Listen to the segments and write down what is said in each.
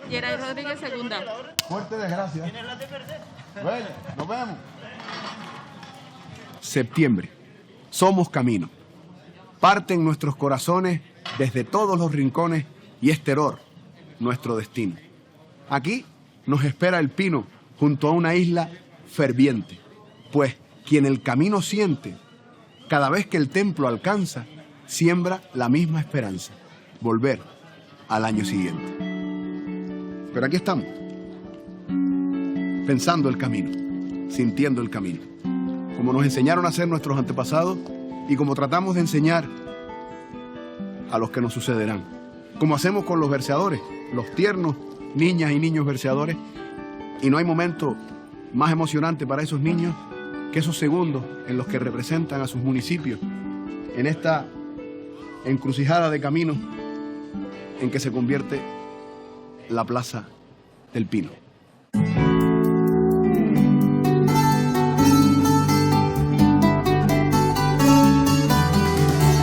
Geray Rodríguez, segunda. Fuerte desgracia. Bueno, nos vemos. Septiembre. Somos camino. Parten nuestros corazones desde todos los rincones y es Teror, nuestro destino. Aquí nos espera el pino junto a una isla ferviente, pues quien el camino siente, cada vez que el templo alcanza, siembra la misma esperanza, volver al año siguiente. Pero aquí estamos, pensando el camino, sintiendo el camino, como nos enseñaron a hacer nuestros antepasados y como tratamos de enseñar a los que nos sucederán, como hacemos con los verseadores, los tiernos niñas y niños verseadores, y no hay momento más emocionante para esos niños que esos segundos en los que representan a sus municipios en esta encrucijada de caminos en que se convierte la Plaza del Pino.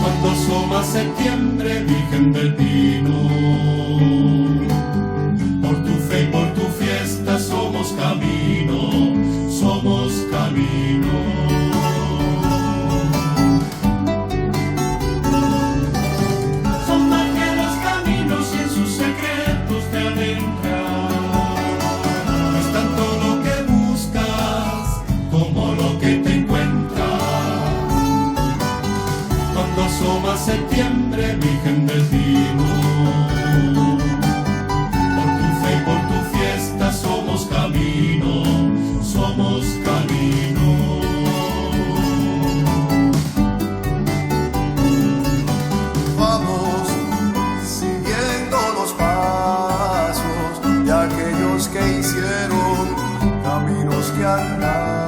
Cuando asoma septiembre, Virgen del Pino, por tu fe y por tu fiesta somos camino, somos camino. Son magia los caminos y en sus secretos te adentras. No es tanto lo que buscas como lo que te encuentras. Cuando asoma septiembre, Virgen del Pino, por tu fe y por tu fiesta somos camino, somos camino. Vamos siguiendo los pasos de aquellos que hicieron caminos que andar.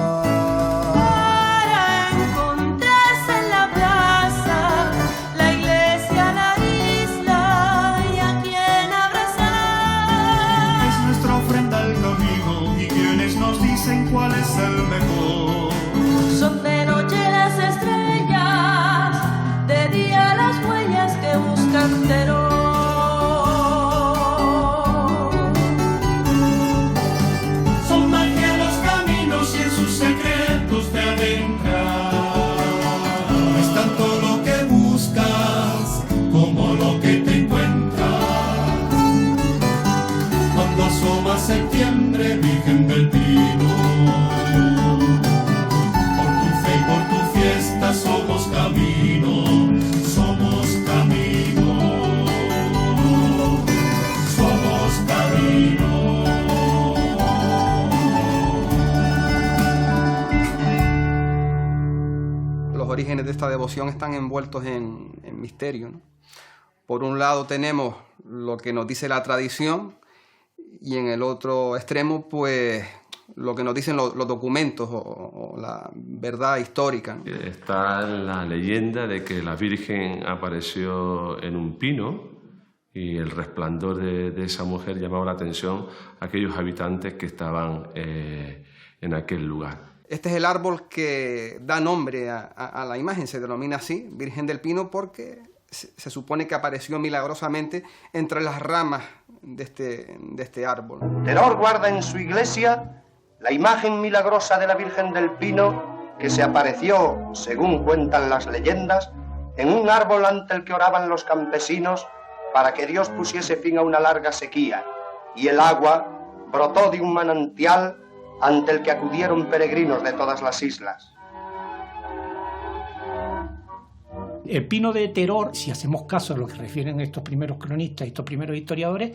¿Cuál es el mejor? Son de noche las estrellas, de día las huellas que buscan Teror. Son magia los caminos y en sus secretos te adentras. No es tanto lo que buscas como lo que te encuentras. Cuando asoma septiembre, Virgen del Pino, somos camino, somos camino, somos camino. Los orígenes de esta devoción están envueltos en misterio, ¿no? Por un lado tenemos lo que nos dice la tradición y en el otro extremo, pues, lo que nos dicen los documentos o la verdad histórica, ¿no? Está la leyenda de que la Virgen apareció en un pino y el resplandor de esa mujer llamaba la atención a aquellos habitantes que estaban en aquel lugar. Este es el árbol que da nombre a la imagen, se denomina así, Virgen del Pino, porque se supone que apareció milagrosamente entre las ramas de este árbol. Teror guarda en su iglesia la imagen milagrosa de la Virgen del Pino que se apareció, según cuentan las leyendas, en un árbol ante el que oraban los campesinos para que Dios pusiese fin a una larga sequía, y el agua brotó de un manantial ante el que acudieron peregrinos de todas las islas. El pino de Teror, si hacemos caso a lo que refieren estos primeros cronistas y estos primeros historiadores,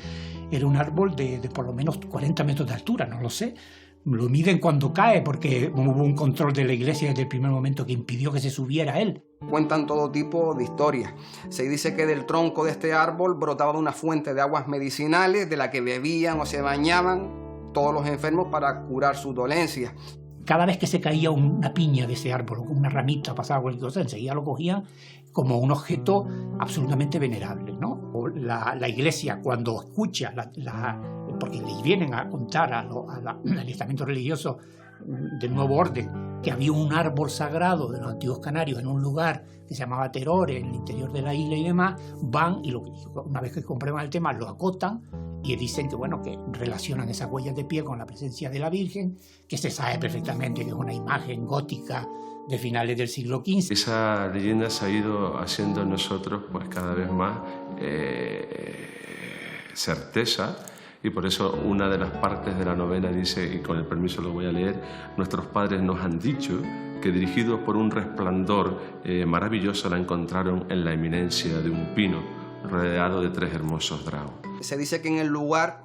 era un árbol de por lo menos 40 metros de altura, no lo sé. Lo miden cuando cae porque hubo un control de la iglesia desde el primer momento que impidió que se subiera él. Cuentan todo tipo de historias. Se dice que del tronco de este árbol brotaba una fuente de aguas medicinales de la que bebían o se bañaban todos los enfermos para curar sus dolencias. Cada vez que se caía una piña de ese árbol o una ramita, pasaba cualquier cosa, enseguida lo cogían como un objeto absolutamente venerable, ¿no? O la iglesia, cuando escucha, porque le vienen a contar al estamento religioso del nuevo orden que había un árbol sagrado de los antiguos canarios en un lugar que se llamaba Teror, en el interior de la isla y demás, van y una vez que comprueban el tema lo acotan Y dicen que, bueno, que relacionan esas huellas de pie con la presencia de la Virgen, que se sabe perfectamente que es una imagen gótica de finales del siglo XV. Esa leyenda se ha ido haciendo en nosotros pues cada vez más certeza, y por eso una de las partes de la novena dice, y con el permiso lo voy a leer: nuestros padres nos han dicho que dirigidos por un resplandor maravilloso la encontraron en la eminencia de un pino rodeado de 3 hermosos dragos. Se dice que en el lugar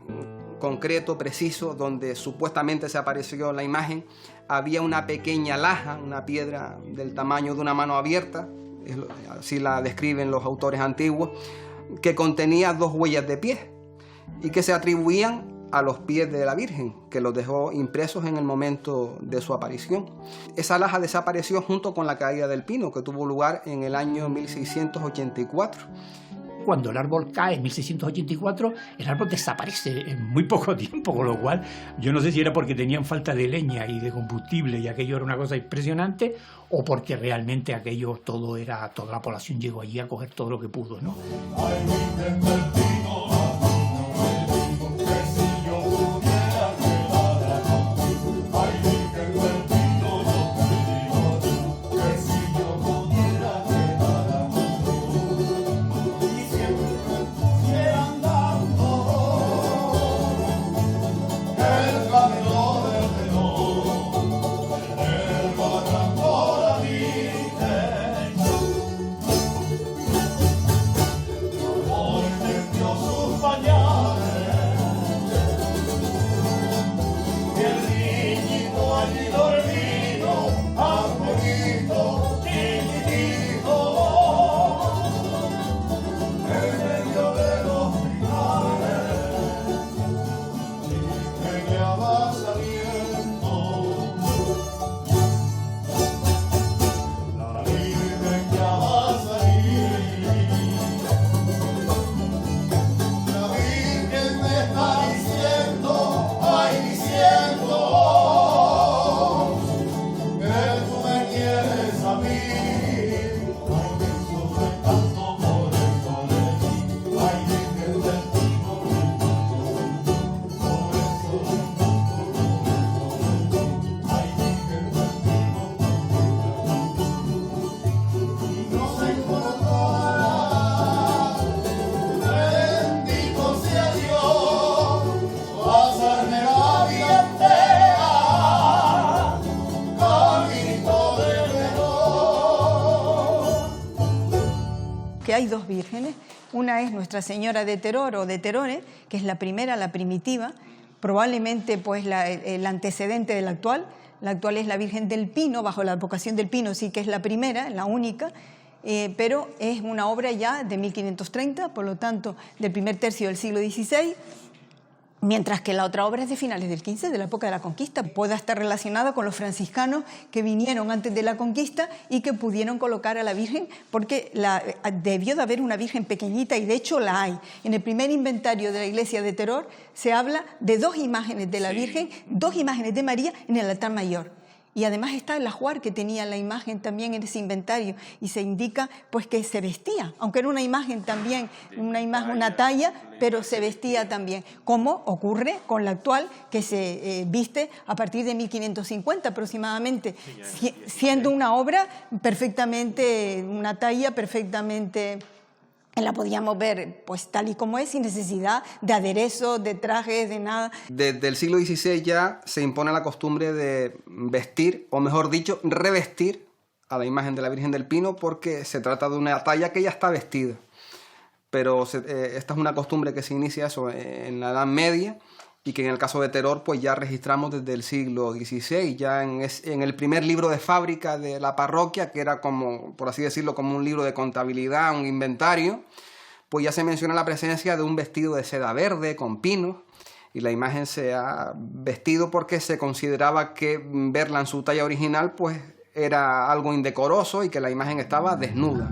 concreto, preciso, donde supuestamente se apareció la imagen, había una pequeña laja, una piedra del tamaño de una mano abierta, así la describen los autores antiguos, que contenía 2 huellas de pie y que se atribuían a los pies de la Virgen, que los dejó impresos en el momento de su aparición. Esa laja desapareció junto con la caída del pino, que tuvo lugar en el año 1684. Cuando el árbol cae en 1684, el árbol desaparece en muy poco tiempo, con lo cual yo no sé si era porque tenían falta de leña y de combustible y aquello era una cosa impresionante, o porque realmente aquello toda la población llegó allí a coger todo lo que pudo, ¿no? Que hay 2 vírgenes, una es Nuestra Señora de Teror o de Terore, que es la primera, la primitiva, probablemente pues el antecedente de la actual. La actual es la Virgen del Pino, bajo la advocación del Pino, sí que es la primera, la única, pero es una obra ya de 1530, por lo tanto del primer tercio del siglo XVI, mientras que la otra obra es de finales del XV, de la época de la conquista. Puede estar relacionada con los franciscanos que vinieron antes de la conquista y que pudieron colocar a la Virgen, porque debió de haber una Virgen pequeñita, y de hecho la hay. En el primer inventario de la iglesia de Teror se habla de 2 imágenes de la Virgen, 2 imágenes de María en el altar mayor. Y además está el ajuar que tenía la imagen también en ese inventario, y se indica pues que se vestía, aunque era una imagen también, una talla, pero se vestía también, como ocurre con la actual, que se viste a partir de 1550 aproximadamente, siendo una obra perfectamente, una talla perfectamente... La podíamos ver pues tal y como es, sin necesidad de aderezos, de trajes, de nada. Desde el siglo XVI ya se impone la costumbre de vestir, o mejor dicho, revestir a la imagen de la Virgen del Pino, porque se trata de una talla que ya está vestida. Pero esta es una costumbre que se inicia en la Edad Media, y que en el caso de Teror pues ya registramos desde el siglo XVI, ya en el primer libro de fábrica de la parroquia, que era como, por así decirlo, como un libro de contabilidad, un inventario, pues ya se menciona la presencia de un vestido de seda verde con pinos, y la imagen se ha vestido porque se consideraba que verla en su talla original pues era algo indecoroso y que la imagen estaba desnuda.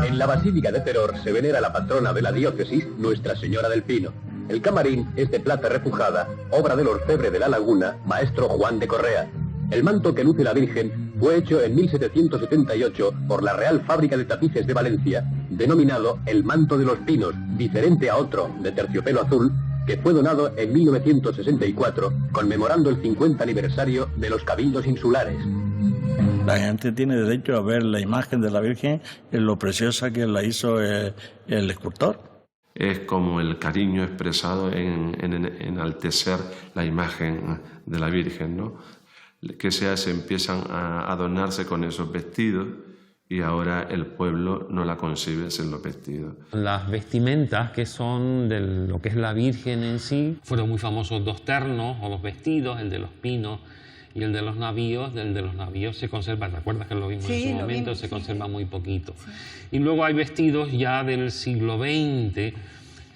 En la Basílica de Teror se venera la patrona de la diócesis, Nuestra Señora del Pino. El camarín es de plata repujada, obra del orfebre de la Laguna, maestro Juan de Correa. El manto que luce la Virgen fue hecho en 1778 por la Real Fábrica de Tapices de Valencia, denominado el manto de los pinos, diferente a otro de terciopelo azul, que fue donado en 1964, conmemorando el 50 aniversario de los Cabildos Insulares. La gente tiene derecho a ver la imagen de la Virgen en lo preciosa que la hizo el escultor. Es como el cariño expresado en enaltecer la imagen de la Virgen, ¿no? Que se empiezan a adornarse con esos vestidos y ahora el pueblo no la concibe sin los vestidos. Las vestimentas que son de lo que es la Virgen en sí, fueron muy famosos dos ternos o dos vestidos, el de los pinos y el de los navíos. El de los navíos se conserva, ¿te acuerdas que lo vimos en su momento? Se conserva muy poquito. Y luego hay vestidos ya del siglo XX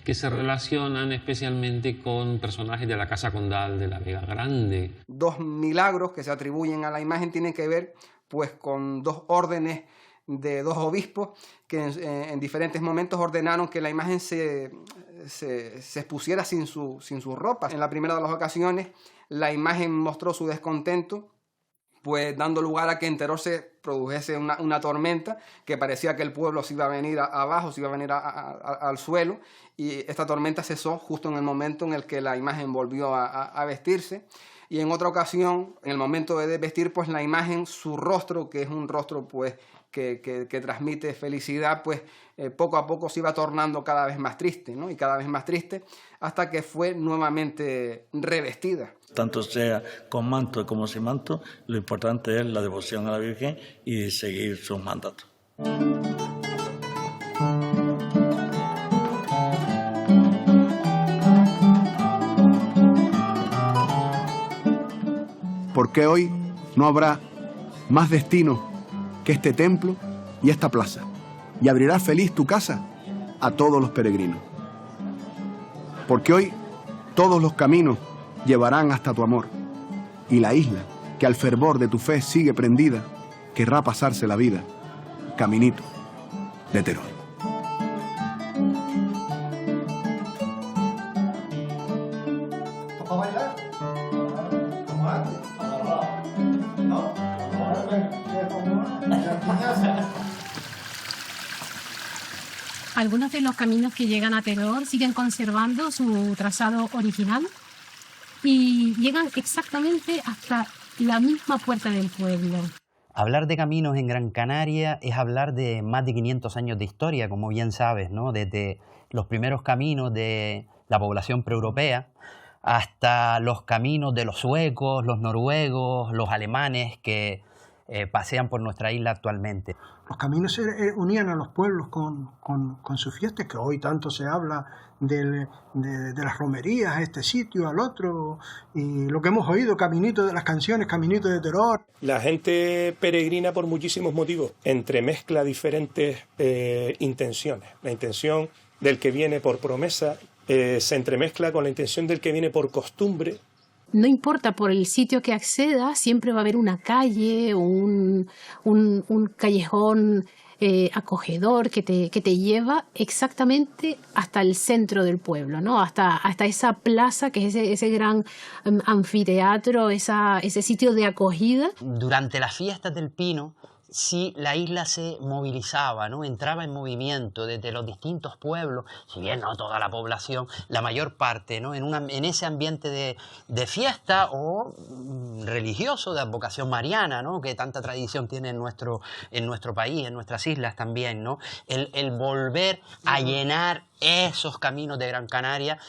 que se relacionan especialmente con personajes de la Casa Condal de la Vega Grande. Dos milagros que se atribuyen a la imagen tienen que ver pues con dos órdenes de dos obispos que en diferentes momentos ordenaron que la imagen se expusiera sin su ropa. En la primera de las ocasiones la imagen mostró su descontento, pues dando lugar a que en Teror se produjese una tormenta, que parecía que el pueblo se iba a venir abajo, se iba a venir al suelo, y esta tormenta cesó justo en el momento en el que la imagen volvió a vestirse. Y en otra ocasión, en el momento de desvestir, pues la imagen, su rostro, que es un rostro pues que transmite felicidad, pues poco a poco se iba tornando cada vez más triste, ¿no? Y cada vez más triste, hasta que fue nuevamente revestida. Tanto sea con manto como sin manto, lo importante es la devoción a la Virgen y seguir sus mandatos. Porque hoy no habrá más destino que este templo y esta plaza, y abrirás feliz tu casa a todos los peregrinos. Porque hoy todos los caminos llevarán hasta tu amor, y la isla, que al fervor de tu fe sigue prendida, querrá pasarse la vida, caminito de Teror. ¿Para bailar? ¿Como antes? ¿No? Algunos de los caminos que llegan a Teror siguen conservando su trazado original y llegan exactamente hasta la misma puerta del pueblo. Hablar de caminos en Gran Canaria es hablar de más de 500 años de historia, como bien sabes, ¿no? Desde los primeros caminos de la población preeuropea hasta los caminos de los suecos, los noruegos, los alemanes que pasean por nuestra isla actualmente. Los caminos unían a los pueblos con sus fiestas, que hoy tanto se habla de las romerías, a este sitio, al otro, y lo que hemos oído, Caminito de las canciones, Caminito de Teror. La gente peregrina por muchísimos motivos, entremezcla diferentes intenciones. La intención del que viene por promesa se entremezcla con la intención del que viene por costumbre. No importa por el sitio que acceda, siempre va a haber una calle o un callejón acogedor que te lleva exactamente hasta el centro del pueblo, ¿no? Hasta esa plaza que es ese gran anfiteatro, ese sitio de acogida. Durante las fiestas del Pino, sí, la isla se movilizaba, ¿no? Entraba en movimiento desde los distintos pueblos, si bien no toda la población, la mayor parte, ¿no? En ese ambiente de fiesta o religioso, de advocación mariana, ¿no? Que tanta tradición tiene en nuestro país, en nuestras islas también, ¿no? El volver a llenar esos caminos de Gran Canaria,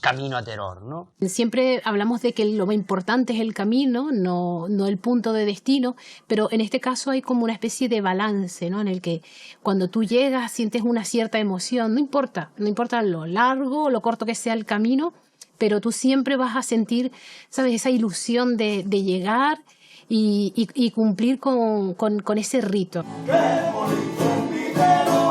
camino a Teror, ¿no? Siempre hablamos de que lo más importante es el camino, no el punto de destino, pero en este caso hay como una especie de balance, ¿no? En el que cuando tú llegas sientes una cierta emoción, no importa lo largo o lo corto que sea el camino, pero tú siempre vas a sentir, ¿sabes?, esa ilusión de llegar y cumplir con ese rito. ¡Qué bonito mi Teror!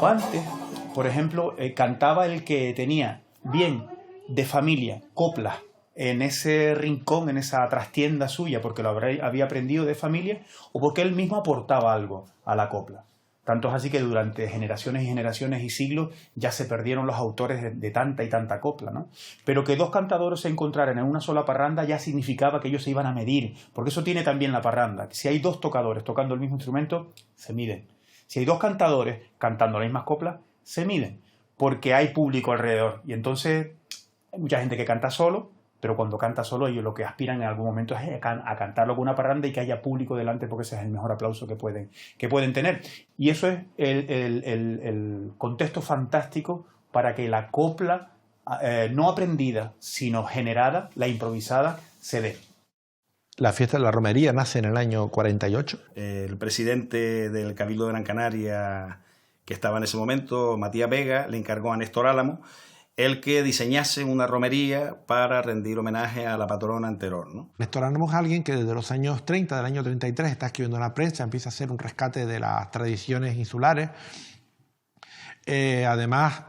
Pero antes, por ejemplo, cantaba el que tenía bien de familia, coplas, en ese rincón, en esa trastienda suya, porque lo había aprendido de familia, o porque él mismo aportaba algo a la copla. Tanto es así que durante generaciones y generaciones y siglos ya se perdieron los autores de tanta y tanta copla, ¿no? Pero que dos cantadores se encontraran en una sola parranda ya significaba que ellos se iban a medir, porque eso tiene también la parranda. Si hay dos tocadores tocando el mismo instrumento, se miden. Si hay dos cantadores cantando las mismas coplas, se miden, porque hay público alrededor. Y entonces hay mucha gente que canta solo, pero cuando canta solo ellos lo que aspiran en algún momento es a cantarlo con una parranda y que haya público delante, porque ese es el mejor aplauso que pueden tener. Y eso es el contexto fantástico para que la copla no aprendida, sino generada, la improvisada, se dé. La fiesta de la romería nace en el año 48. El presidente del Cabildo de Gran Canaria, que estaba en ese momento, Matías Vega, le encargó a Néstor Álamo el que diseñase una romería para rendir homenaje a la patrona en Teror, ¿no? Néstor Álamo es alguien que desde los años 30, del año 33, está escribiendo en la prensa, empieza a hacer un rescate de las tradiciones insulares. Además,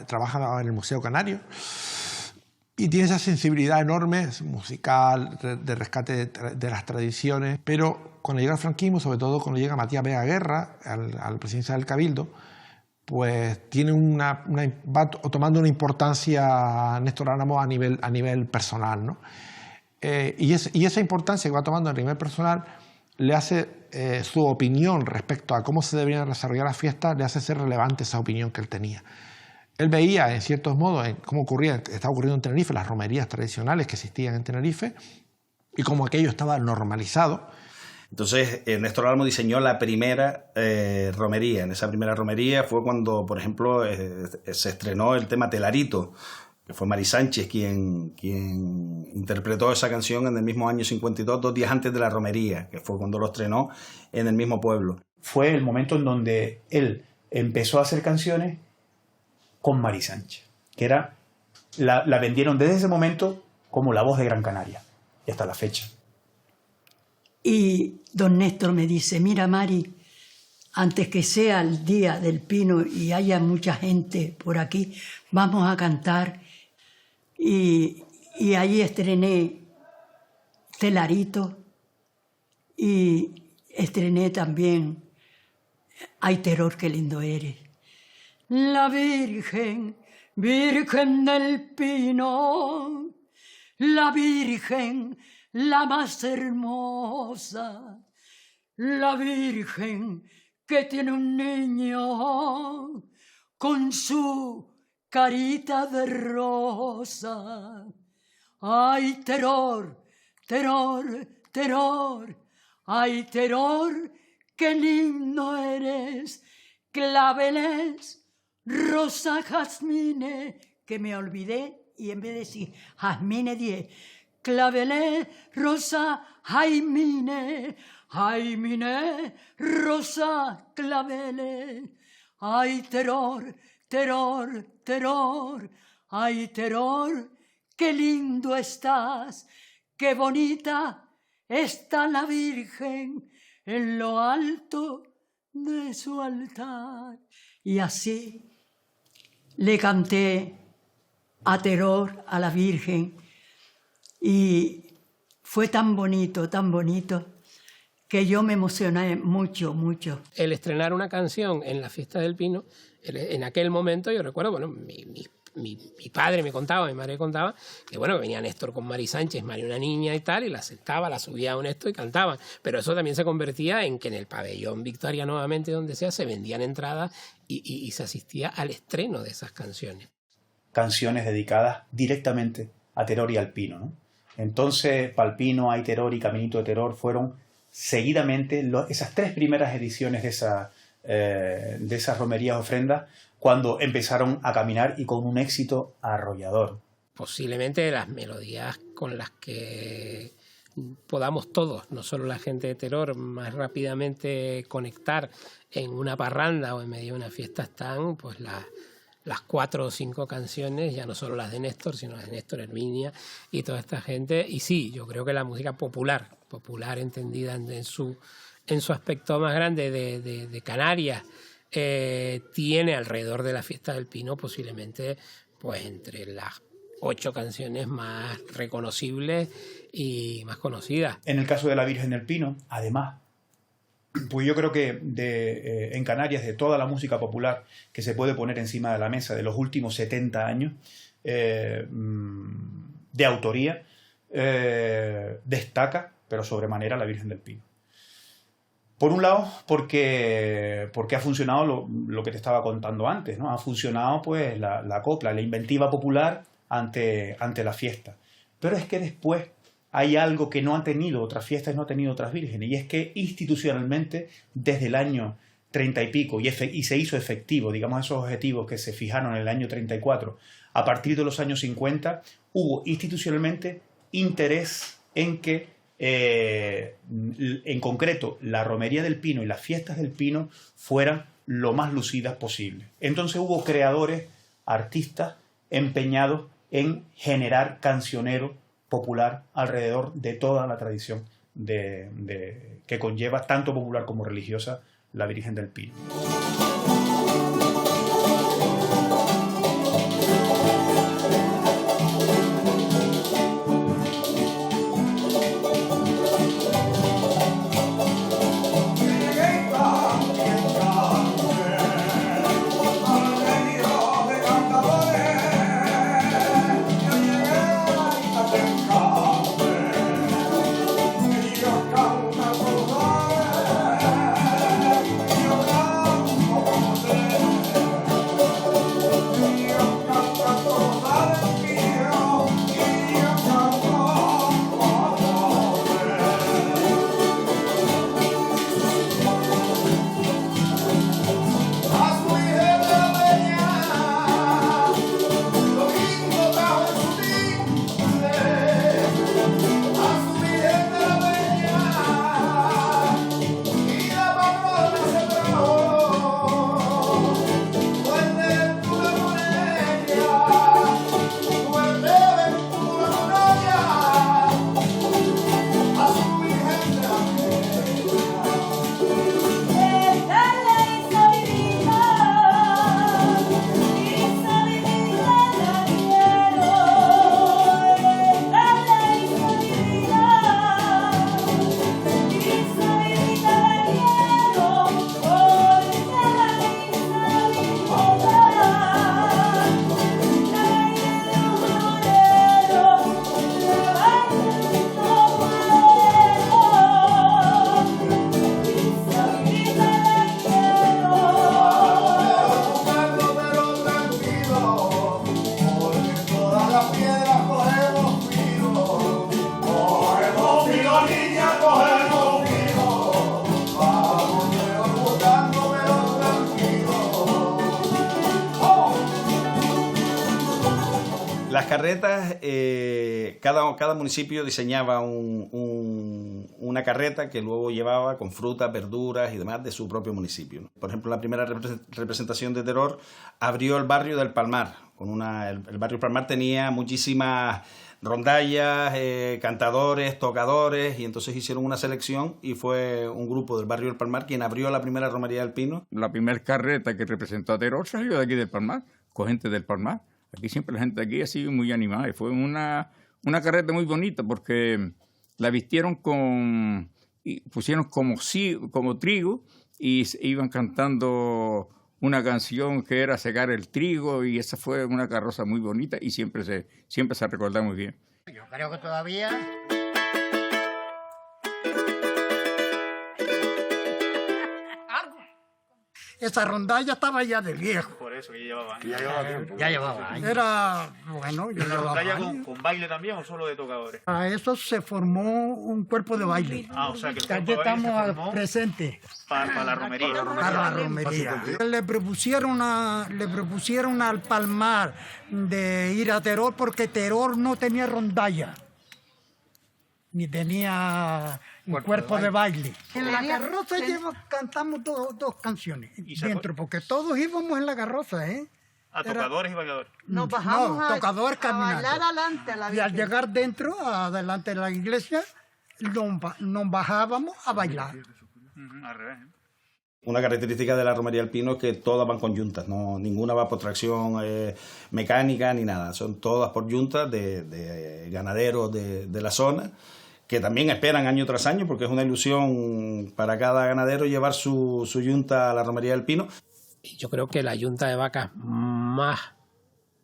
trabaja en el Museo Canario y tiene esa sensibilidad enorme, musical, de rescate de las tradiciones. Pero cuando llega el franquismo, sobre todo cuando llega Matías Vega Guerra a la presidencia del Cabildo, pues tiene va tomando una importancia Néstor Álamo a nivel personal, ¿no? Y esa importancia que va tomando a nivel personal le hace su opinión respecto a cómo se deberían desarrollar las fiestas, le hace ser relevante esa opinión que él tenía. Él veía, en ciertos modos, cómo estaba ocurriendo en Tenerife, las romerías tradicionales que existían en Tenerife, y cómo aquello estaba normalizado. Entonces, Néstor Álamo diseñó la primera romería. En esa primera romería fue cuando, por ejemplo, se estrenó el tema Telarito, que fue Mari Sánchez quien interpretó esa canción en el mismo año 52, 2 días antes de la romería, que fue cuando lo estrenó en el mismo pueblo. Fue el momento en donde él empezó a hacer canciones con Mari Sánchez, que la vendieron desde ese momento como la voz de Gran Canaria, y hasta la fecha. Y don Néstor me dice, mira Mari, antes que sea el Día del Pino y haya mucha gente por aquí, vamos a cantar. Y ahí estrené Telarito y estrené también Ay Teror, qué lindo eres. La Virgen, Virgen del Pino, la Virgen, la más hermosa, la Virgen que tiene un niño con su carita de rosa. Ay, Teror, Teror, Teror, ay, Teror, qué lindo eres, claveles, rosa, jazmine, que me olvidé y en vez de decir jazmine 10, claveles, rosa, jaimine, jaimine, rosa, claveles. Ay, Teror, Teror, Teror, ay, Teror, qué lindo estás, qué bonita está la Virgen en lo alto de su altar. Y así le canté a Teror, a la Virgen, y fue tan bonito, que yo me emocioné mucho, mucho. El estrenar una canción en la Fiesta del Pino, en aquel momento yo recuerdo, bueno, mi padre me contaba, mi madre contaba, que bueno, que venía Néstor con Mari Sánchez, Mari una niña y tal, y la sentaba, la subía a un esto y cantaban. Pero eso también se convertía en que en el pabellón Victoria, nuevamente, donde sea, se vendían entradas y se asistía al estreno de esas canciones. Canciones dedicadas directamente a Teror y al Pino, ¿no? Entonces, Palpino, Ay Teror y Caminito de Teror fueron seguidamente esas 3 primeras ediciones de esas romerías ofrendas, cuando empezaron a caminar y con un éxito arrollador. Posiblemente las melodías con las que podamos todos, no solo la gente de Teror, más rápidamente conectar en una parranda o en medio de una fiesta están pues las 4 o 5 canciones, ya no solo las de Néstor, sino las de Néstor, Herminia y toda esta gente. Y sí, yo creo que la música popular entendida en su aspecto más grande de Canarias, tiene alrededor de la fiesta del Pino posiblemente pues entre las 8 canciones más reconocibles y más conocidas. En el caso de la Virgen del Pino, además, pues yo creo que en Canarias, de toda la música popular que se puede poner encima de la mesa de los últimos 70 años de autoría, destaca, pero sobremanera, la Virgen del Pino. Por un lado, porque ha funcionado lo que te estaba contando antes, ¿no? Ha funcionado pues la copla, la inventiva popular ante la fiesta. Pero es que después hay algo que no han tenido otras fiestas, no han tenido otras vírgenes, y es que institucionalmente, desde el año 30 y pico, y se hizo efectivo, digamos, esos objetivos que se fijaron en el año 34, a partir de los años 50, hubo institucionalmente interés en que, en concreto, la romería del Pino y las fiestas del Pino fueran lo más lucidas posible. Entonces hubo creadores, artistas, empeñados en generar cancionero popular alrededor de toda la tradición que conlleva, tanto popular como religiosa, la Virgen del Pino. Las carretas, cada municipio diseñaba una carreta que luego llevaba con frutas, verduras y demás de su propio municipio, ¿no? Por ejemplo, la primera representación de Teror abrió el barrio del Palmar. El barrio Palmar tenía muchísimas rondallas, cantadores, tocadores, y entonces hicieron una selección y fue un grupo del barrio del Palmar quien abrió la primera romería del Pino. La primera carreta que representó a Teror salió de aquí del Palmar, con gente del Palmar. Aquí siempre la gente de aquí ha sido muy animada y fue una carreta muy bonita porque la vistieron y pusieron como trigo y iban cantando una canción que era secar el trigo, y esa fue una carroza muy bonita y siempre se recuerda muy bien. Yo creo que todavía... Esa rondalla estaba ya de viejo. Por eso que llevaba tiempo. Ya llevaba años. Era, bueno, ¿y la rondalla con baile también o solo de tocadores? A eso se formó un cuerpo de baile. Ah, o sea que el aquí cuerpo de baile estamos se formó presentes. Para la romería. Para la romería. Le propusieron al Palmar de ir a Teror porque Teror no tenía rondalla. Ni tenía un cuerpo de baile. En la carroza cantamos dos canciones dentro, porque todos íbamos en la carroza, ¿eh? ¿A tocadores y bailadores? Nos bajamos tocadores caminando. Bailar adelante a la Virgen. Y al llegar dentro, adelante de la iglesia, nos bajábamos a bailar. Al revés, ¿eh? Una característica de la romería del Pino es que todas van con yuntas, no, ninguna va por tracción mecánica ni nada, son todas por yuntas de ganaderos de la zona, que también esperan año tras año, porque es una ilusión para cada ganadero llevar su yunta a la romería del Pino. Yo creo que la yunta de vacas más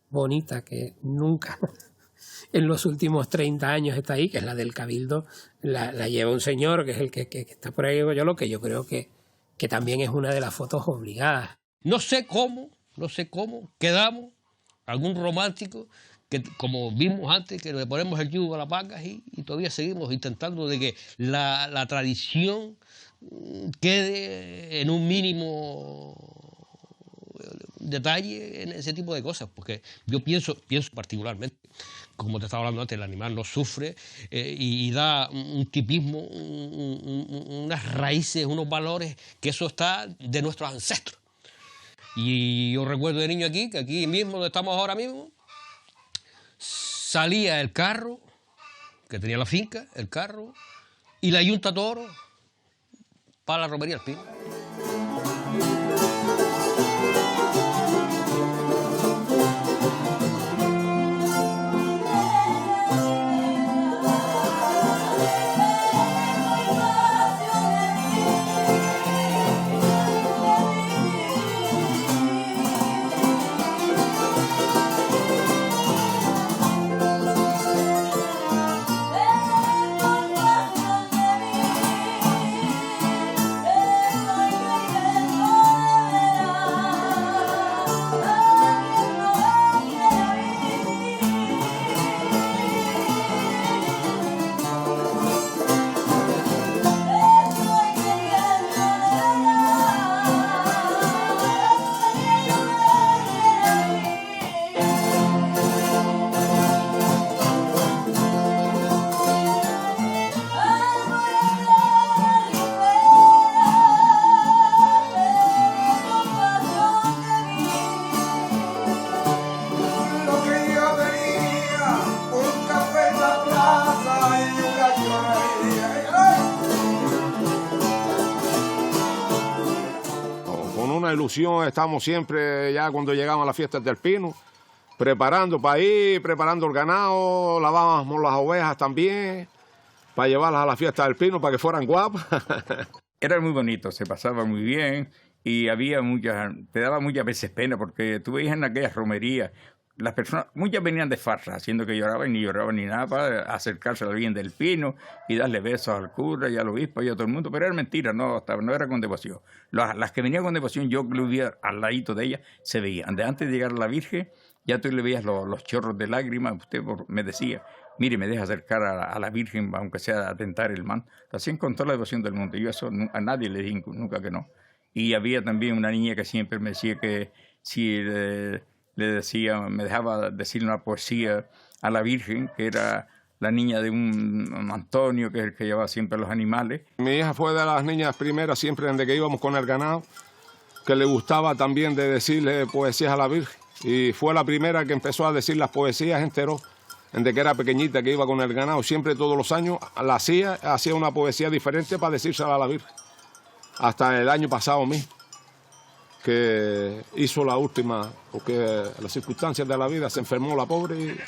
bonita que nunca en los últimos 30 años está ahí, que es la del Cabildo, la lleva un señor que es el que está por ahí, lo que yo creo que también es una de las fotos obligadas. No sé cómo quedamos, algún romántico, que como vimos antes, que le ponemos el yugo a las vacas y todavía seguimos intentando de que la tradición quede en un mínimo detalle en ese tipo de cosas, porque yo pienso particularmente, como te estaba hablando antes, el animal no sufre y da un tipismo, unas raíces, unos valores, que eso está de nuestros ancestros. Y yo recuerdo de niño aquí, que aquí mismo, donde estamos ahora mismo, salía el carro, que tenía la finca, el carro, y la yunta toro para la romería del Pino. Ilusión, estamos siempre ya cuando llegamos a las fiestas del Pino, preparando para ir, preparando el ganado, lavábamos las ovejas también, para llevarlas a la fiesta del Pino, para que fueran guapas. Era muy bonito, se pasaba muy bien y había te daba muchas veces pena, porque tú veías en aquellas romerías, las personas, muchas venían de farra, haciendo que lloraban ni nada, para acercarse a la Virgen del Pino y darle besos al cura y al obispo y a todo el mundo, pero era mentira, no era con devoción. Las que venían con devoción, yo que lo veía al ladito de ellas, se veían. Antes de llegar a la Virgen, ya tú le veías los chorros de lágrimas. Usted me decía, mire, me deja acercar a la Virgen, aunque sea a tentar el manto. Así con toda la devoción del mundo. Yo eso a nadie le dije nunca que no. Y había también una niña que siempre me decía que si le decía, me dejaba decir una poesía a la Virgen, que era la niña de un Antonio, que es el que llevaba siempre los animales. Mi hija fue de las niñas primeras, siempre desde que íbamos con el ganado, que le gustaba también de decirle poesías a la Virgen. Y fue la primera que empezó a decir las poesías en Teró, desde que era pequeñita, que iba con el ganado. Siempre todos los años la hacía una poesía diferente para decírsela a la Virgen. Hasta el año pasado mismo, que hizo la última, porque las circunstancias de la vida se enfermó la pobre. Y...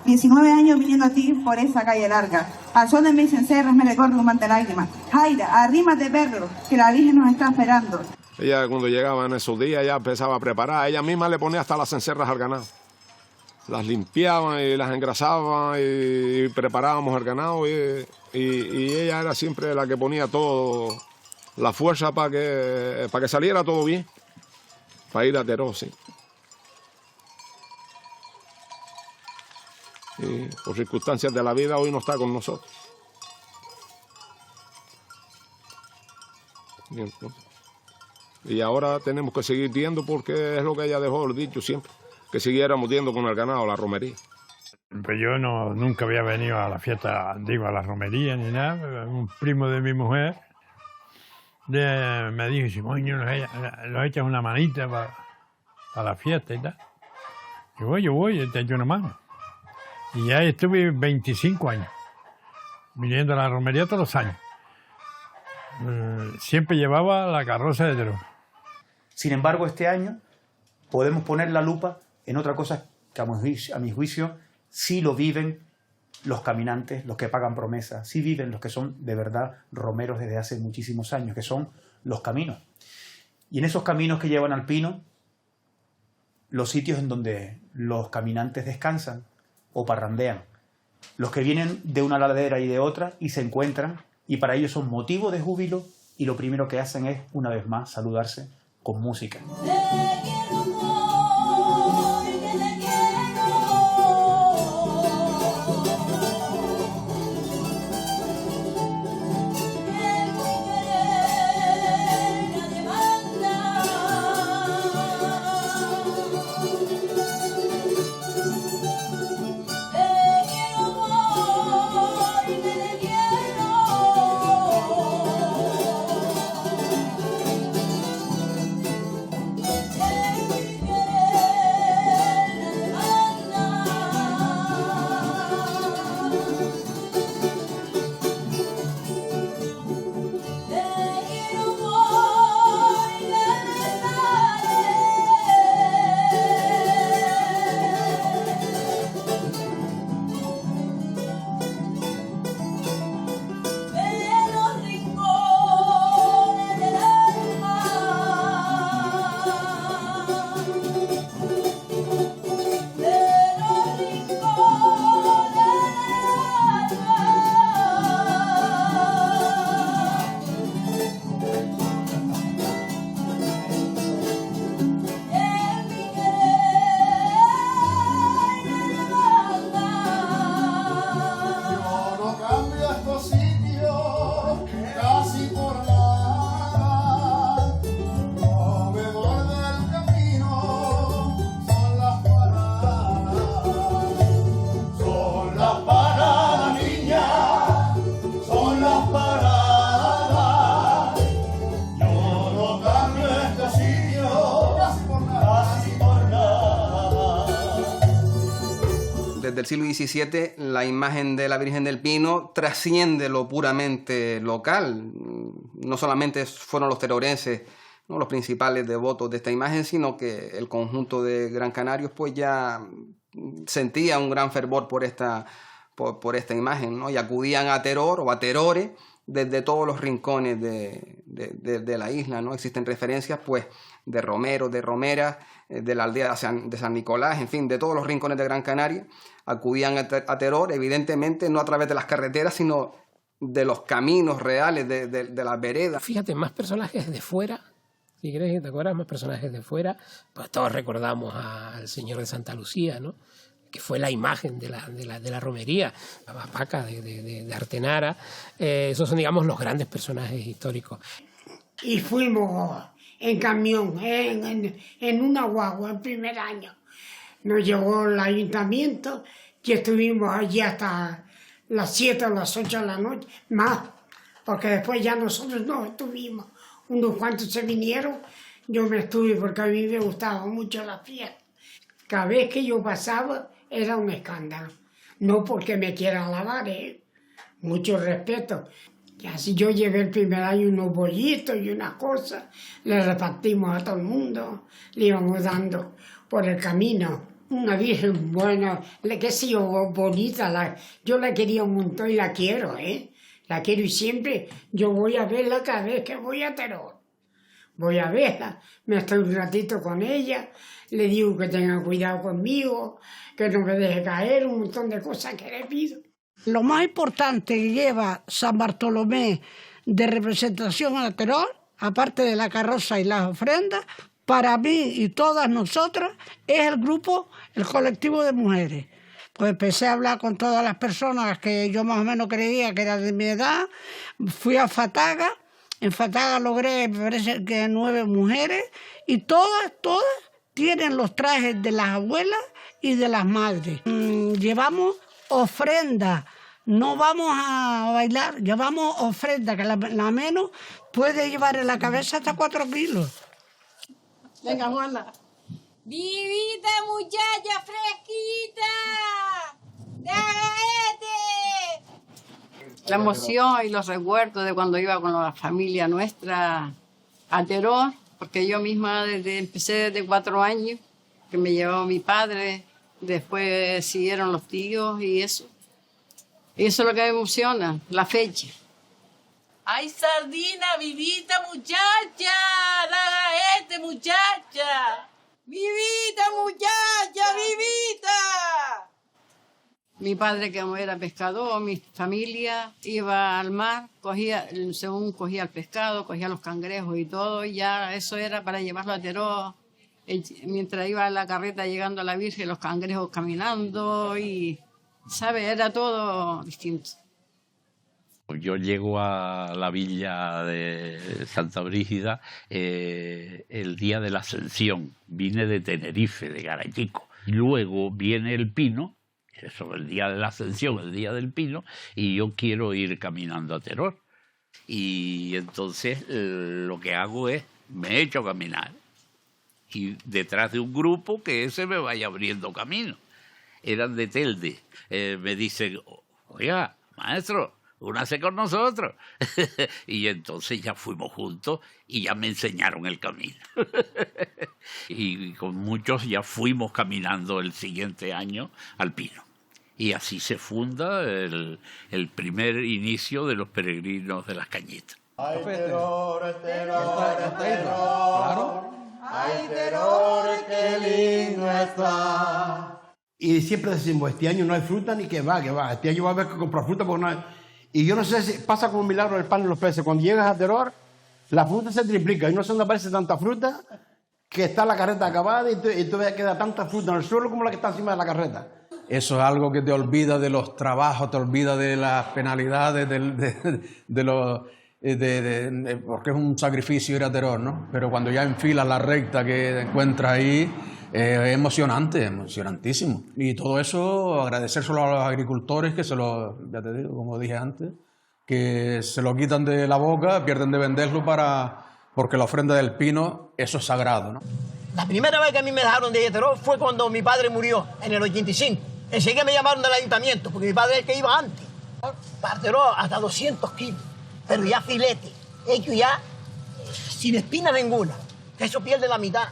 19 años viniendo a ti por esa calle larga. Al son de mis cencerros me recorre un manto de lágrimas. Jaira, arrímate perro, que la Virgen nos está esperando. Ella cuando llegaba en esos días ya empezaba a preparar. Ella misma le ponía hasta las cencerras al ganado. Las limpiaban y las engrasaban y preparábamos el ganado. Y ella era siempre la que ponía todo, la fuerza para que saliera todo bien, para ir a Teró, sí. Y por circunstancias de la vida hoy no está con nosotros. Y ahora tenemos que seguir yendo porque es lo que ella dejó el dicho siempre, que siguiéramos yendo con el ganado a la romería. Pues yo nunca había venido a la fiesta, digo, a la romería ni nada. Un primo de mi mujer me dijo, si coño, nos echas una manita para la fiesta y tal. Yo voy, te echo una mano. Y ya estuve 25 años, viniendo a la romería todos los años. siempre llevaba la carroza de Teror. Sin embargo, este año podemos poner la lupa en otra cosa que a mi juicio sí lo viven los caminantes, los que pagan promesas, sí viven los que son de verdad romeros desde hace muchísimos años, que son los caminos. Y en esos caminos que llevan al Pino, los sitios en donde los caminantes descansan o parrandean, los que vienen de una ladera y de otra y se encuentran, y para ellos son motivo de júbilo, y lo primero que hacen es, una vez más, saludarse con música. Desde el siglo XVII la imagen de la Virgen del Pino trasciende lo puramente local. No solamente fueron los terorenses, ¿no?, los principales devotos de esta imagen, sino que el conjunto de Gran Canarios pues ya sentía un gran fervor por esta imagen, ¿no? Y acudían a Teror o a Terore desde todos los rincones de la isla, ¿no? Existen referencias pues de romeros, de romeras, de la aldea de San Nicolás, en fin, de todos los rincones de Gran Canaria, acudían a Teror, evidentemente no a través de las carreteras, sino de los caminos reales, de las veredas. Fíjate, más personajes de fuera, si crees que te acuerdas, más personajes de fuera, pues todos recordamos al Señor de Santa Lucía, ¿no?, que fue la imagen de la romería, la Paca de Artenara. Esos son, digamos, los grandes personajes históricos. Y fuimos en camión, en una guagua, el primer año. Nos llevó el ayuntamiento y estuvimos allí hasta las 7 o las 8 de la noche, más, porque después ya nosotros no estuvimos. Unos cuantos se vinieron, yo me estuve porque a mí me gustaba mucho la fiesta. Cada vez que yo pasaba era un escándalo. No porque me quiera alabar, mucho respeto. Y así yo llevé el primer año unos bollitos y unas cosas, le repartimos a todo el mundo, le íbamos dando por el camino. Una virgen buena, que ha sido bonita, yo la quería un montón y la quiero, la quiero y siempre yo voy a verla cada vez que voy a Teror. Voy a verla, me estoy un ratito con ella, le digo que tenga cuidado conmigo, que no me deje caer, un montón de cosas que le pido. Lo más importante que lleva San Bartolomé de representación a Teror, aparte de la carroza y las ofrendas, para mí y todas nosotras, es el grupo, el colectivo de mujeres. Pues empecé a hablar con todas las personas que yo más o menos creía que eran de mi edad, fui a Fataga, en Fataga logré, me parece que 9 mujeres, y todas tienen los trajes de las abuelas y de las madres. Llevamos ofrenda, no vamos a bailar, llevamos ofrenda, que la menos puede llevar en la cabeza hasta 4 kilos. Venga, Juana. ¡Vivita, muchacha fresquita! ¡De Agaete! La emoción y los recuerdos de cuando iba con la familia nuestra a Teror, porque yo misma empecé desde 4 años, que me llevaba mi padre, después siguieron los tíos y eso. Y eso es lo que me emociona, la fecha. ¡Ay, sardina, vivita, muchacha! ¡La muchacha! ¡Vivita, muchacha, vivita! Mi padre, que era pescador, mi familia iba al mar, según cogía el pescado, cogía los cangrejos y todo, y ya eso era para llevarlo a Teror. Mientras iba en la carreta llegando a la Virgen, los cangrejos caminando y, ¿sabes? Era todo distinto. Yo llego a la villa de Santa Brígida el día de la Ascensión. Vine de Tenerife, de Garachico. Luego viene el Pino, eso el día de la Ascensión, el día del Pino, y yo quiero ir caminando a Teror. Y entonces lo que hago es, me echo a caminar. Y detrás de un grupo que ese me vaya abriendo camino. Eran de Telde. Me dicen, oiga, maestro, únase con nosotros. Y entonces ya fuimos juntos y ya me enseñaron el camino. Y con muchos ya fuimos caminando el siguiente año al Pino. Y así se funda el primer inicio de los peregrinos de las Cañitas. Ay, Teror, Teror, Teror. Ay, Teror, qué lindo está. Y siempre decimos, este año no hay fruta ni que va. Este año va a haber que comprar fruta porque no hay. Y yo no sé si pasa como un milagro del pan y los peces. Cuando llegas a Teror, la fruta se triplica. Y no sé dónde aparece tanta fruta que está la carreta acabada y todavía queda tanta fruta en el suelo como la que está encima de la carreta. Eso es algo que te olvida de los trabajos, te olvida de las penalidades, porque es un sacrificio ir a Teror, ¿no? Pero cuando ya enfilas la recta que encuentras ahí, es emocionante, emocionantísimo. Y todo eso, agradecérselo a los agricultores que ya te digo, como dije antes, que se lo quitan de la boca, pierden de venderlo porque la ofrenda del Pino, eso es sagrado, ¿no? La primera vez que a mí me dejaron de ir a Teror fue cuando mi padre murió, en el 85. Enseguida me llamaron del ayuntamiento, porque mi padre es el que iba antes. Para Teror hasta 200 kilos, pero ya filete, hecho ya sin espina ninguna, que eso pierde la mitad.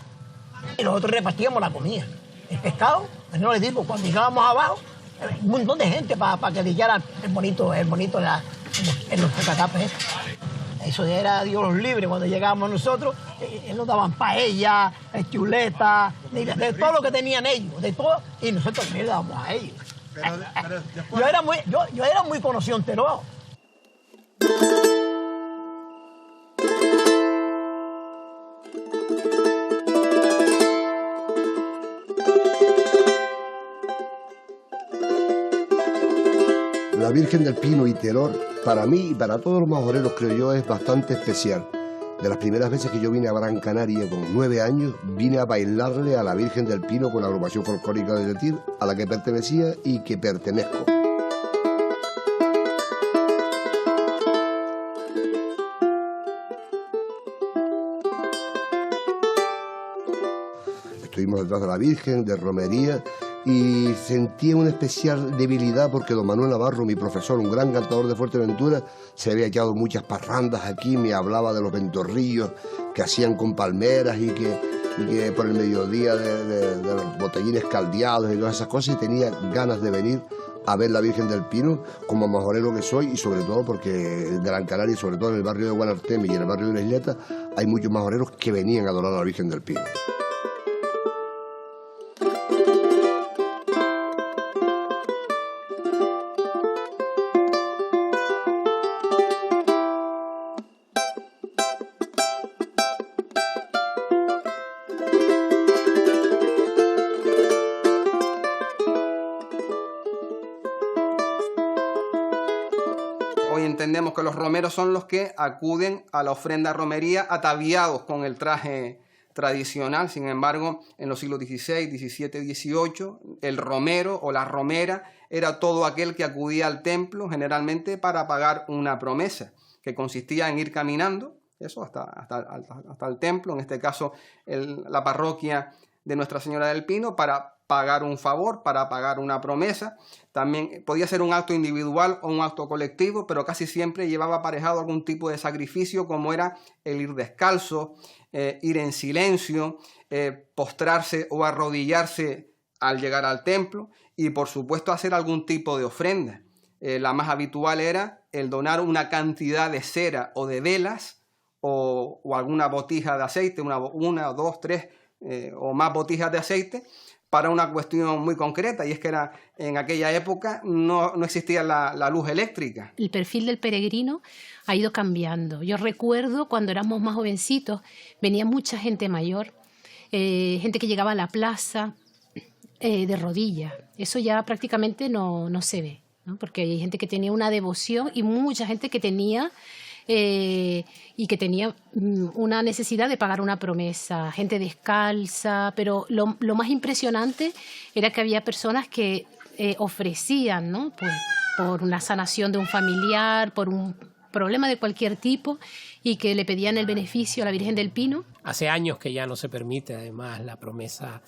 Y nosotros repartíamos la comida. El pescado, pues no les digo, cuando llegábamos abajo, un montón de gente para que limpiara el bonito en los catapes. Eso era Dios los libre. Cuando llegábamos nosotros, nos daban paella, chuleta, de todo lo que tenían ellos, de todo, y nosotros también le dábamos a ellos. Yo era muy conocido en Teror. La Virgen del Pino y Teror, para mí y para todos los majoreros, creo yo, es bastante especial. De las primeras veces que yo vine a Gran Canaria con 9 años, vine a bailarle a la Virgen del Pino con la agrupación folclórica de Retir, a la que pertenecía y que pertenezco. Estuvimos detrás de la Virgen, de romería, y sentía una especial debilidad porque don Manuel Navarro, mi profesor, un gran cantador de Fuerteventura, se había echado muchas parrandas aquí, me hablaba de los ventorrillos que hacían con palmeras y que por el mediodía de los botellines caldeados y todas esas cosas, y tenía ganas de venir a ver la Virgen del Pino como majorero que soy, y sobre todo porque en Gran Canaria, y sobre todo en el barrio de Guanarteme y en el barrio de la Isleta, hay muchos majoreros que venían a adorar a la Virgen del Pino. Hoy entendemos que los romeros son los que acuden a la ofrenda romería ataviados con el traje tradicional. Sin embargo, en los siglos XVI, XVII, XVIII, el romero o la romera era todo aquel que acudía al templo generalmente para pagar una promesa, que consistía en ir caminando, eso hasta el templo, en este caso la parroquia de Nuestra Señora del Pino para pagar un favor, para pagar una promesa. También podía ser un acto individual o un acto colectivo, pero casi siempre llevaba aparejado algún tipo de sacrificio, como era el ir descalzo, ir en silencio, postrarse o arrodillarse al llegar al templo y, por supuesto, hacer algún tipo de ofrenda. La más habitual era el donar una cantidad de cera o de velas o alguna botija de aceite, una, dos, tres o más botijas de aceite, para una cuestión muy concreta, y es que en aquella época no existía la luz eléctrica. El perfil del peregrino ha ido cambiando. Yo recuerdo cuando éramos más jovencitos, venía mucha gente mayor, gente que llegaba a la plaza de rodillas. Eso ya prácticamente no se ve, ¿no? Porque hay gente que tenía una devoción y mucha gente que tenía una necesidad de pagar una promesa, gente descalza, pero lo más impresionante era que había personas que ofrecían, ¿no? Pues, por una sanación de un familiar, por un problema de cualquier tipo, y que le pedían el beneficio a la Virgen del Pino. Hace años que ya no se permite, además, la promesa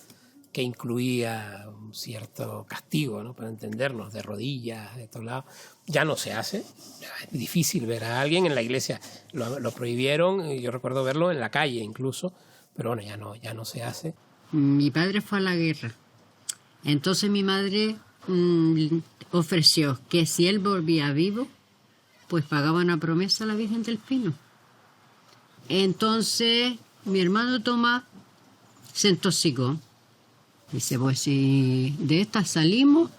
que incluía un cierto castigo, ¿no? Para entendernos, de rodillas, de todos lados. Ya no se hace. Es difícil ver a alguien en la iglesia. Lo prohibieron, yo recuerdo verlo en la calle incluso, pero bueno, ya no se hace. Mi padre fue a la guerra. Entonces mi madre ofreció que si él volvía vivo, pues pagaba una promesa a la Virgen del Pino. Entonces mi hermano Tomás se intoxicó. Dice, pues si de esta salimos,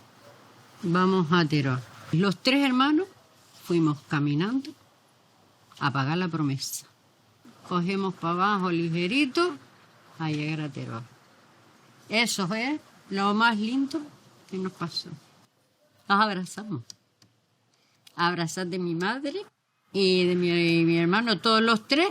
vamos a Teror. Los tres hermanos fuimos caminando a pagar la promesa. Cogemos para abajo ligerito a llegar a Teror. Eso es lo más lindo que nos pasó. Nos abrazamos. Abrazar de mi madre y de mi hermano, todos los tres,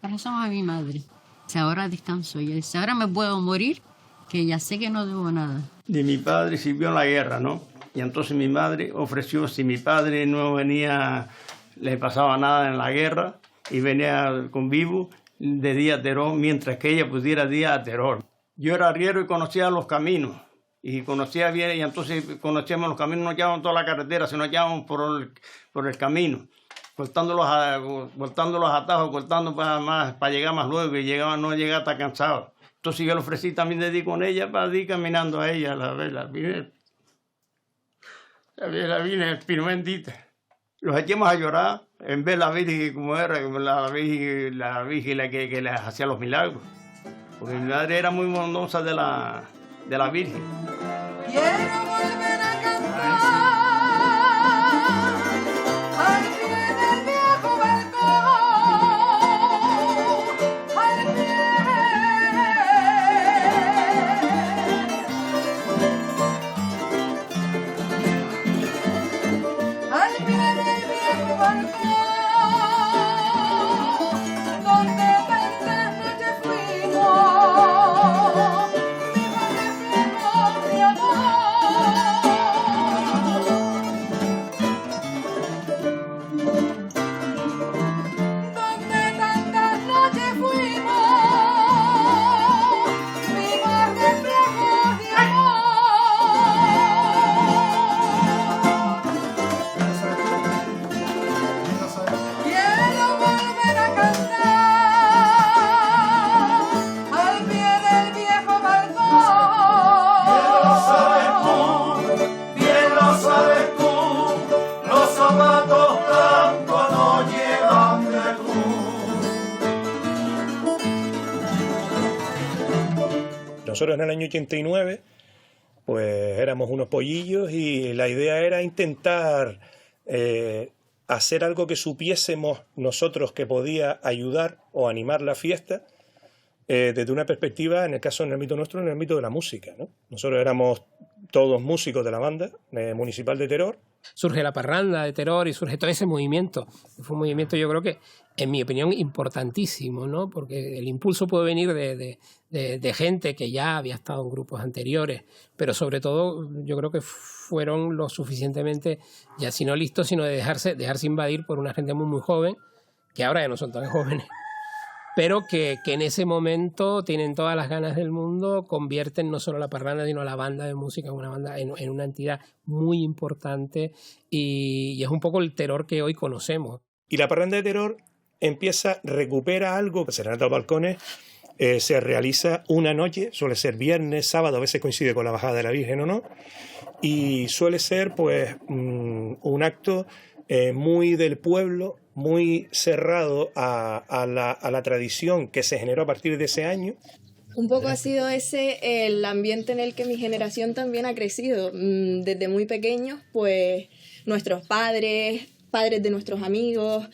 abrazamos a mi madre. Dice, ahora descanso. Y dice, ahora me puedo morir, que ya sé que no debo nada. De mi padre sirvió en la guerra, ¿no? Y entonces mi madre ofreció, si mi padre no venía, le pasaba nada en la guerra, y venía con vivo, de día a Teror, mientras que ella pudiera día a Teror. Yo era arriero y conocía los caminos, y conocía bien, y entonces conocíamos los caminos, no llevábamos toda la carretera, sino llevábamos por el camino, cortando los atajos, cortando para llegar más luego, y no llegaba hasta cansado. Entonces yo le ofrecí también de ir con ella para ir caminando a ella, la Virgen del Pino bendita. Los echamos a llorar en ver la Virgen como era, la Virgen la que les hacía los milagros. Porque mi madre era muy bondosa de la Virgen. Quiero volver a cantar al pie del viejo balcón, al pie del viejo balcón, donde tantas noches fuimos. Nosotros en el año 89 pues éramos unos pollillos y la idea era intentar hacer algo que supiésemos nosotros que podía ayudar o animar la fiesta desde una perspectiva, en el caso, en el ámbito nuestro, en el ámbito de la música, ¿no? Nosotros éramos todos músicos de la banda municipal de Teror. Surge la parranda de Teror y surge todo ese movimiento. Fue un movimiento, yo creo que, en mi opinión, importantísimo, ¿no? Porque el impulso puede venir de gente que ya había estado en grupos anteriores, pero sobre todo yo creo que fueron lo suficientemente, ya si no listos, sino de dejarse invadir por una gente muy, muy joven, que ahora ya no son tan jóvenes. pero que en ese momento tienen todas las ganas del mundo, convierten no solo la parranda, sino la banda de música en una entidad muy importante, y es un poco el Terror que hoy conocemos. Y la parranda de Terror recupera algo, Serenata a los Balcones, se realiza una noche, suele ser viernes, sábado, a veces coincide con la bajada de la Virgen o no, y suele ser pues un acto muy del pueblo, muy cerrado a la tradición que se generó a partir de ese año. Un poco ha sido ese el ambiente en el que mi generación también ha crecido. Desde muy pequeños, pues nuestros padres de nuestros amigos,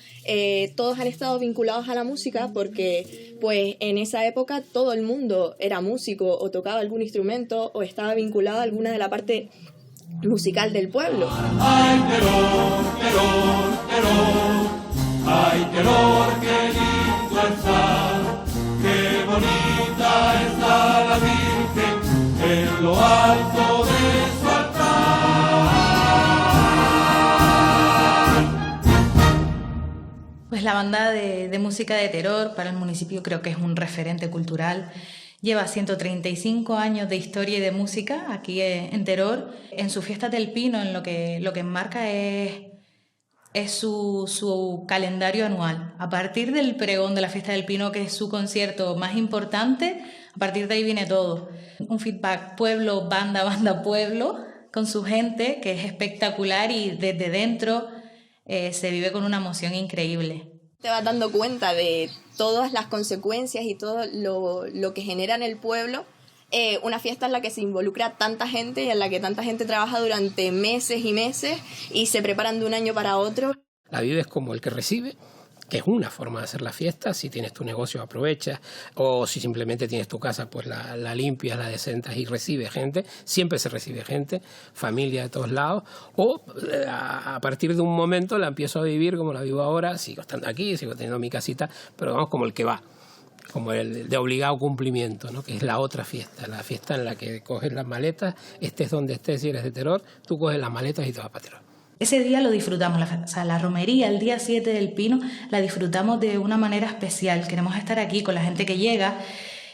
todos han estado vinculados a la música porque pues en esa época todo el mundo era músico o tocaba algún instrumento o estaba vinculado a alguna de la parte musical del pueblo. Ay, Terror, Terror, Terror. Ay, Terror, qué lindo está, qué bonita está la Virgen en lo alto de su altar. Pues la banda de música de Terror para el municipio creo que es un referente cultural. Lleva 135 años de historia y de música aquí en Terror. En su fiesta del Pino, en lo que enmarca es su calendario anual. A partir del pregón de la fiesta del Pino, que es su concierto más importante, a partir de ahí viene todo. Un feedback pueblo, banda, pueblo, con su gente, que es espectacular y desde dentro se vive con una emoción increíble. Te vas dando cuenta de todas las consecuencias y todo lo que genera en el pueblo. Una fiesta en la que se involucra tanta gente y en la que tanta gente trabaja durante meses y meses y se preparan de un año para otro. La vives como el que recibe, que es una forma de hacer la fiesta. Si tienes tu negocio, aprovechas, o si simplemente tienes tu casa, pues la limpias, la decentas y recibe gente. Siempre se recibe gente, familia de todos lados, o a partir de un momento la empiezo a vivir como la vivo ahora. Sigo estando aquí, sigo teniendo mi casita, pero vamos, como el que va, como el de obligado cumplimiento, ¿no? Que es la otra fiesta, la fiesta en la que coges las maletas, estés donde estés, si eres de Terror, tú coges las maletas y te vas para Terror. Ese día lo disfrutamos, la romería, el día 7 del Pino, la disfrutamos de una manera especial. Queremos estar aquí con la gente que llega,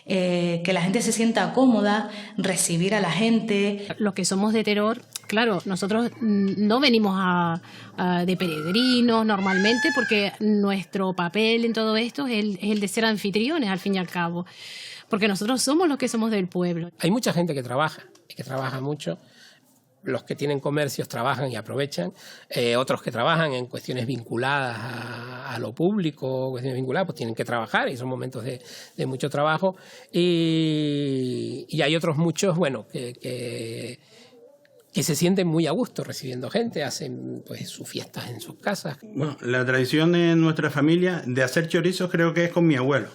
que la gente se sienta cómoda, recibir a la gente. Los que somos de Terror, claro, nosotros no venimos de peregrinos normalmente, porque nuestro papel en todo esto es el de ser anfitriones, al fin y al cabo, porque nosotros somos los que somos del pueblo. Hay mucha gente que trabaja mucho. Los que tienen comercios trabajan y aprovechan, otros que trabajan en cuestiones vinculadas a lo público, cuestiones vinculadas, pues tienen que trabajar y son momentos de mucho trabajo. Y hay otros muchos, bueno, que se sienten muy a gusto recibiendo gente, hacen pues sus fiestas en sus casas. Bueno, la tradición de nuestra familia de hacer chorizos creo que es con mi abuelo,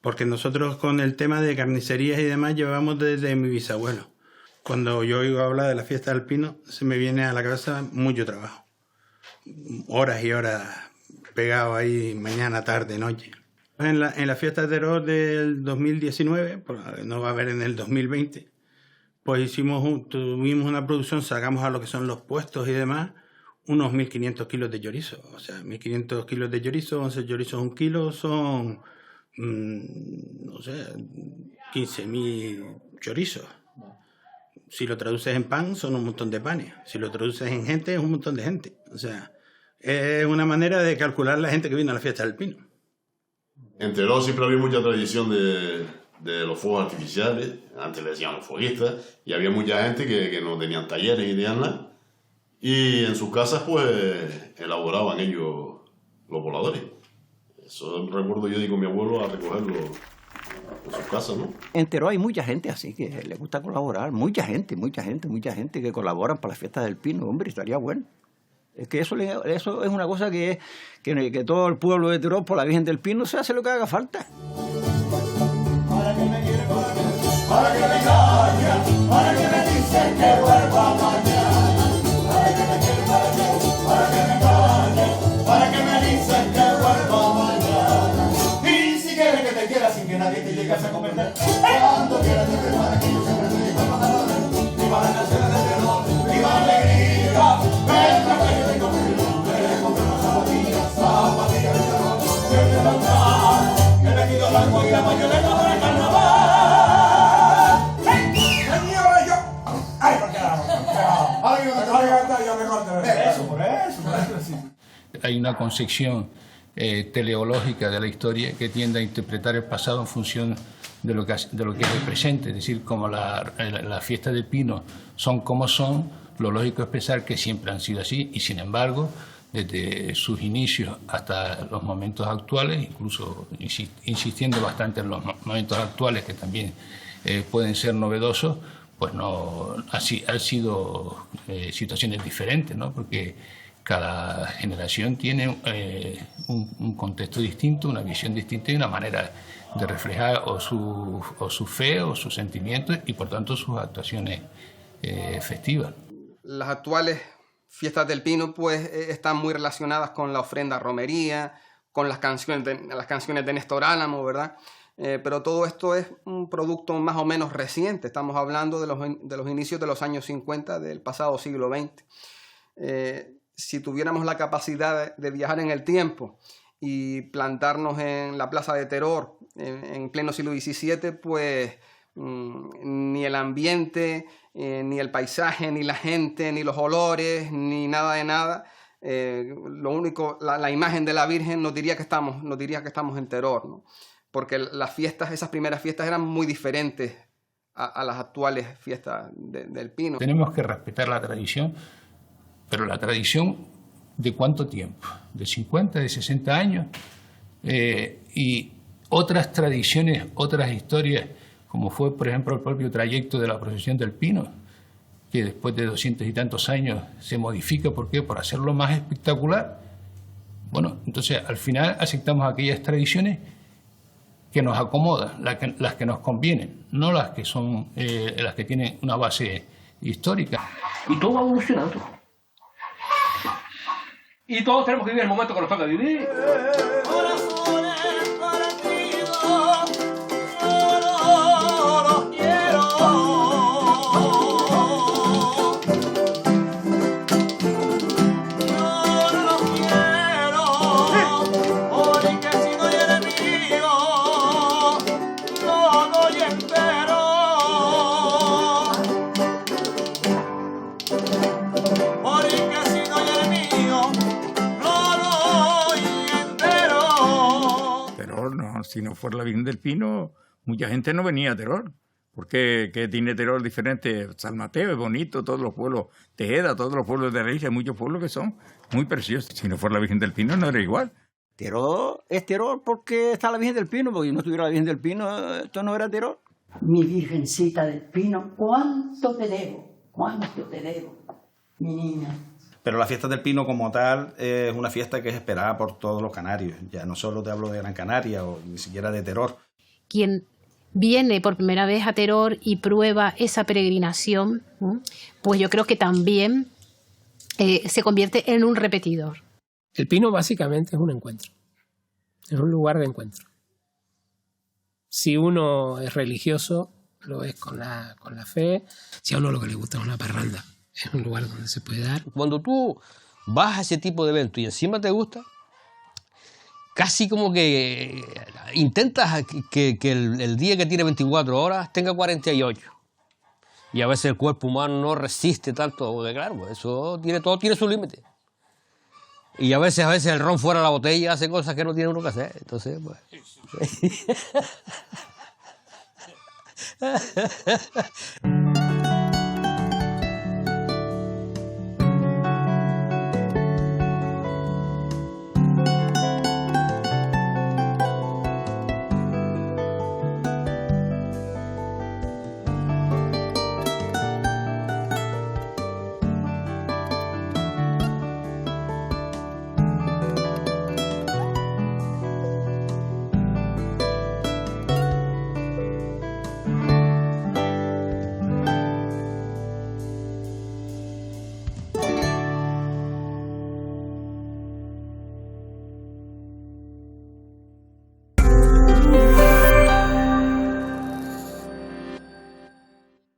porque nosotros con el tema de carnicerías y demás llevamos desde mi bisabuelo. Cuando yo oigo hablar de la fiesta del Pino, se me viene a la cabeza mucho trabajo. Horas y horas pegado ahí, mañana, tarde, noche. En la fiesta de Terror del 2019, no va a haber en el 2020, pues tuvimos una producción, sacamos a lo que son los puestos y demás, unos 1.500 kilos de chorizo. O sea, 1.500 kilos de chorizo, 11 chorizos 1 kilo, son, no sé, 15.000 chorizos. Si lo traduces en pan, son un montón de panes. Si lo traduces en gente, es un montón de gente. O sea, es una manera de calcular la gente que vino a la fiesta del Pino. En Terror siempre había mucha tradición de los fuegos artificiales. Antes le decían los fueguistas. Y había mucha gente que no tenían talleres y tenían nada. Y en sus casas, pues, elaboraban ellos los voladores. Eso recuerdo yo de con mi abuelo a recogerlo en sus casas, ¿no? En Terror hay mucha gente así que le gusta colaborar, mucha gente que colaboran para las fiestas del Pino, hombre, estaría bueno. Es que eso es una cosa que todo el pueblo de Terror, por la Virgen del Pino, se hace lo que haga falta. Para que me quiere, para que me calla, para que me dice que vuelva mañana. Para que me quiere, para que me calla, para que me dice que vuelva mañana. Y si quieres que te quiera sin que nadie te llegue a comprender, cuando quieras te prepara que yo siempre te digo para matar. Viva las canciones de Terror, viva la alegría, venga que yo tengo que ir, compré unas zapatillas de Terror, que me levantar, que me quito la Hay una concepción teleológica de la historia que tiende a interpretar el pasado en función de lo que es el presente. Es decir, como las fiestas del Pino son como son, lo lógico es pensar que siempre han sido así y, sin embargo, desde sus inicios hasta los momentos actuales, incluso insistiendo bastante en los momentos actuales que también pueden ser novedosos, pues no han sido situaciones diferentes, ¿no? Porque cada generación tiene un contexto distinto, una visión distinta y una manera de reflejar o su fe o sus sentimientos y por tanto sus actuaciones festivas. Las actuales fiestas del Pino pues están muy relacionadas con la ofrenda a romería, con las canciones de Néstor Álamo, ¿verdad? Pero todo esto es un producto más o menos reciente. Estamos hablando de los inicios de los años 50 del pasado siglo XX. Si tuviéramos la capacidad de viajar en el tiempo y plantarnos en la Plaza de Teror en pleno siglo XVII, pues ni el ambiente, ni el paisaje, ni la gente, ni los olores, ni nada de nada. Lo único, la imagen de la Virgen nos diría que estamos en Teror, ¿no? Porque las fiestas, esas primeras fiestas eran muy diferentes a las actuales fiestas del Pino. Tenemos que respetar la tradición, pero la tradición ¿de cuánto tiempo? ¿De 50, de 60 años? Y otras tradiciones, otras historias, como fue, por ejemplo, el propio trayecto de la procesión del Pino, que después de 200 y tantos años se modifica. ¿Por qué? Por hacerlo más espectacular. Bueno, entonces al final aceptamos aquellas tradiciones que nos acomodan, las que nos convienen, no las que son las que tienen una base histórica. Y todo va evolucionando. Y todos tenemos que vivir el momento que nos toca vivir. Si no fuera la Virgen del Pino, mucha gente no venía a Teror, porque que tiene Teror diferente. San Mateo es bonito, todos los pueblos, Tejeda, todos los pueblos de Raíz, hay muchos pueblos que son muy preciosos. Si no fuera la Virgen del Pino no era igual. Teror es Teror porque está la Virgen del Pino, porque si no estuviera la Virgen del Pino, esto no era Teror. Mi Virgencita del Pino, ¿cuánto te debo? ¿Cuánto te debo, mi niña? Pero la fiesta del Pino como tal es una fiesta que es esperada por todos los canarios. Ya no solo te hablo de Gran Canaria o ni siquiera de Teror. Quien viene por primera vez a Teror y prueba esa peregrinación, pues yo creo que también se convierte en un repetidor. El Pino básicamente es un encuentro, es un lugar de encuentro. Si uno es religioso, lo es con la fe. Si a uno lo que le gusta es una parranda, es un lugar donde se puede dar. Cuando tú vas a ese tipo de evento y encima te gusta, casi como que intentas que el día que tiene 24 horas tenga 48. Y a veces el cuerpo humano no resiste tanto, porque claro, todo tiene su límite. Y a veces el ron fuera de la botella hace cosas que no tiene uno que hacer. Entonces, pues...